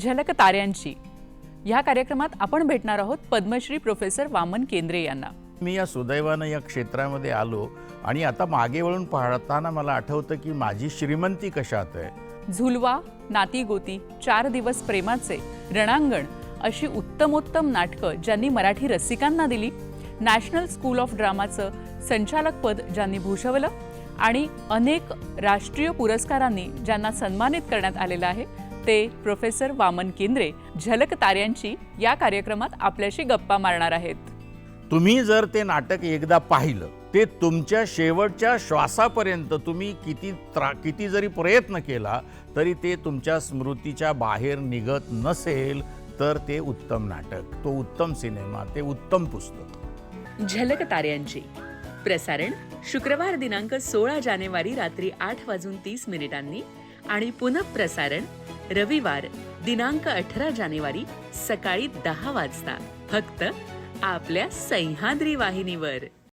झलक ताऱ्यांची या कार्यक्रमात आपण भेटणार आहोत पद्मश्री प्रोफेसर वामन केंद्रे यांना। मी या सुदैवानं या क्षेत्रामध्ये आलो आणि आता मागे वळून पाहताना मला आठवतं की माझी श्रीमंती कशात आहे। झुलवा, नाती गोती, 4 दिवस प्रेमाचे, रणांगण अशी उत्तमोत्तम नाटकं ज्यांनी मराठी रसिकांना दिली, नॅशनल स्कूल ऑफ ड्रामाचं संचालक पद ज्यांनी भूषवलं आणि अनेक राष्ट्रीय पुरस्कारांनी ज्यांना सन्मानित करण्यात आलेलं आहे ते प्रोफेसर वामन केंद्रे झलक ताऱ्यांची या कार्यक्रमात आपल्याशी गप्पा मारणार आहेत। तुम्ही जर ते नाटक एकदा पाहिलं, ते तुमच्या शेवटच्या श्वासापर्यंत तुम्ही किती जरी प्रयत्न केला तरी ते तुमच्या स्मृतीच्या बाहेर निघत नसेल तर ते उत्तम नाटक, तो उत्तम सिनेमा, ते उत्तम पुस्तक। झलक ताऱ्यांची प्रसारण शुक्रवार दिनांक 16 जानेवारी रात्री 8:30 आणि पुनःप्रसारण रविवार दिनांक 18 जानेवारी सकाळी 10 वाजता फक्त आपल्या सह्याद्री वाहिनीवर।